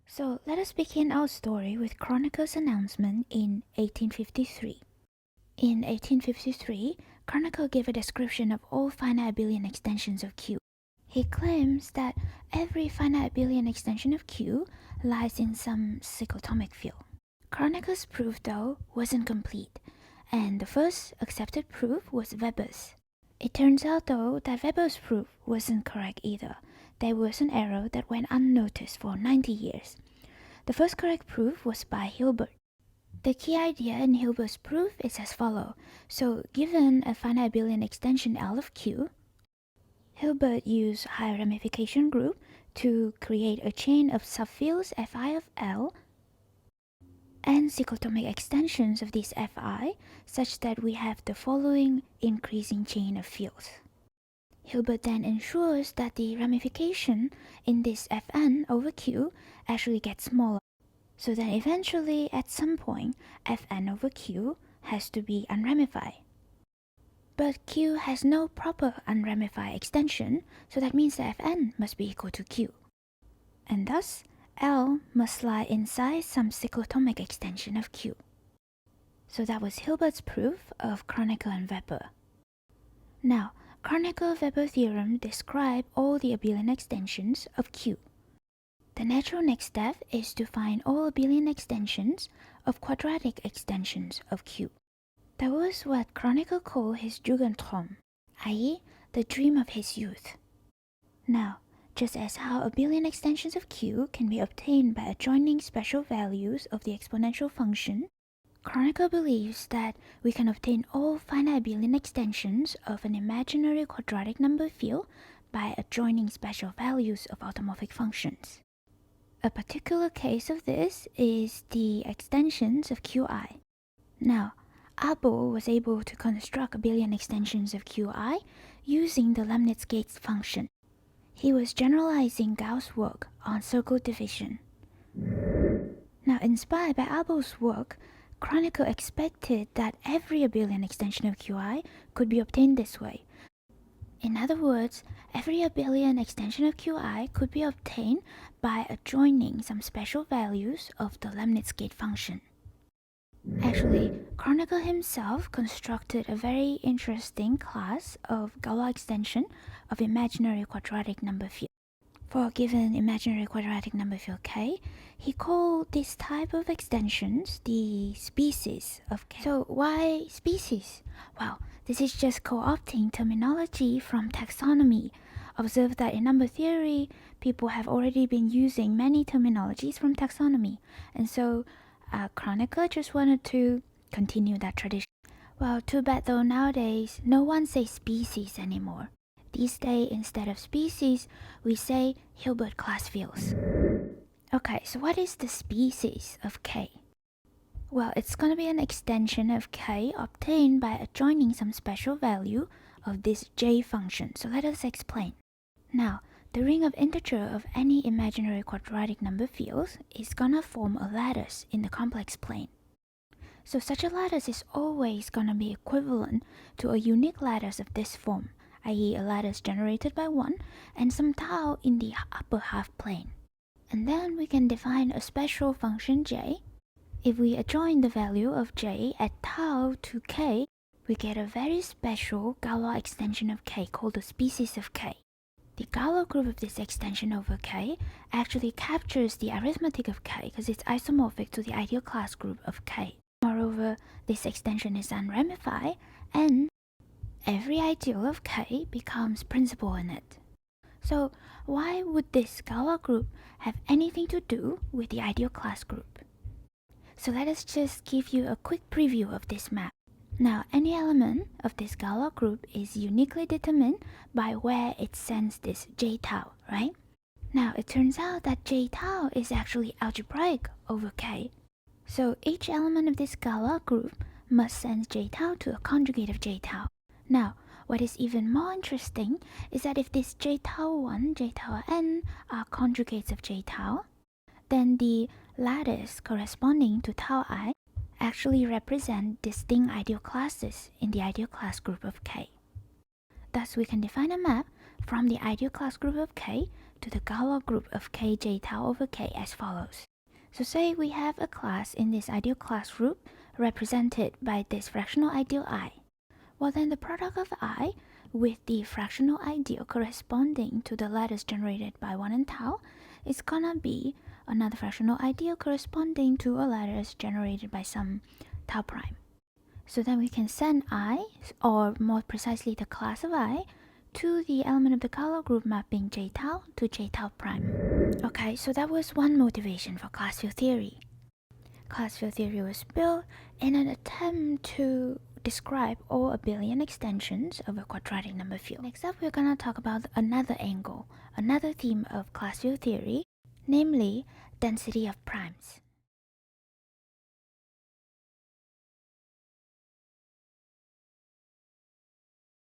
So let us begin our story with Kronecker's announcement in 1853. In 1853, Kronecker gave a description of all finite abelian extensions of Q. He claims that every finite abelian extension of Q lies in some cyclotomic field. Kronecker's proof, though, wasn't complete, and the first accepted proof was Weber's. It turns out, though, that Weber's proof wasn't correct either. There was an error that went unnoticed for 90 years. The first correct proof was by Hilbert. The key idea in Hilbert's proof is as follows. So, given a finite abelian extension L of Q, Hilbert used high ramification group to create a chain of subfields Fi of L and cyclotomic extensions of these Fi such that we have the following increasing chain of fields. Hilbert then ensures that the ramification in this Fn over Q actually gets smaller. So then eventually at some point Fn over Q has to be unramified. But Q has no proper unramified extension, so that means that Fn must be equal to Q. And thus, L must lie inside some cyclotomic extension of Q. So that was Hilbert's proof of Kronecker and Weber. Now, Kronecker-Weber theorem describes all the abelian extensions of Q. The natural next step is to find all abelian extensions of quadratic extensions of Q. That was what Kronecker called his Jugendtraum, i.e., the dream of his youth. Now, just as how abelian extensions of Q can be obtained by adjoining special values of the exponential function, Kronecker believes that we can obtain all finite abelian extensions of an imaginary quadratic number field by adjoining special values of automorphic functions. A particular case of this is the extensions of Qi. Now, Abel was able to construct abelian extensions of Qi using the Leibniz-Gates function. He was generalizing Gauss' work on circle division. Now, inspired by Abel's work, Kronecker expected that every abelian extension of Qi could be obtained this way. In other words, every abelian extension of Qi could be obtained by adjoining some special values of the Leibniz-Gate function. Actually, Kronecker himself constructed a very interesting class of Galois extension of imaginary quadratic number field. For a given imaginary quadratic number field K, he called this type of extensions the species of K. So why species? Well, this is just co-opting terminology from taxonomy. Observe that in number theory, people have already been using many terminologies from taxonomy, and so Kronecker just wanted to continue that tradition. Well, too bad though, nowadays no one says species anymore. These days, instead of species, we say Hilbert class fields. Okay, so what is the species of K? Well, it's going to be an extension of K obtained by adjoining some special value of this J function. So let us explain. Now, the ring of integer of any imaginary quadratic number fields is gonna form a lattice in the complex plane. So such a lattice is always gonna be equivalent to a unique lattice of this form, i.e. a lattice generated by 1 and some tau in the upper half plane. And then we can define a special function j. If we adjoin the value of j at tau to k, we get a very special Galois extension of k called the species of k. The Galois group of this extension over K actually captures the arithmetic of K because it's isomorphic to the ideal class group of K. Moreover, this extension is unramified, and every ideal of K becomes principal in it. So why would this Galois group have anything to do with the ideal class group? So let us just give you a quick preview of this map. Now, any element of this Galois group is uniquely determined by where it sends this j tau, right? Now, it turns out that j tau is actually algebraic over K. So each element of this Galois group must send j tau to a conjugate of j tau. Now, what is even more interesting is that if this j tau 1, j tau n are conjugates of j tau, then the lattice corresponding to tau I actually represent distinct ideal classes in the ideal class group of K. Thus, we can define a map from the ideal class group of K to the Galois group of k j tau over k as follows. So say we have a class in this ideal class group represented by this fractional ideal I. Well, then the product of I with the fractional ideal corresponding to the letters generated by 1 and tau is gonna be another fractional ideal corresponding to a letters generated by some tau prime. So then we can send I, or more precisely the class of I, to the element of the Galois group mapping j tau to j tau prime. Okay, so that was one motivation for class field theory. Class field theory was built in an attempt to describe all abelian extensions of a quadratic number field. Next up, we're gonna talk about another angle, another theme of class field theory, namely density of primes.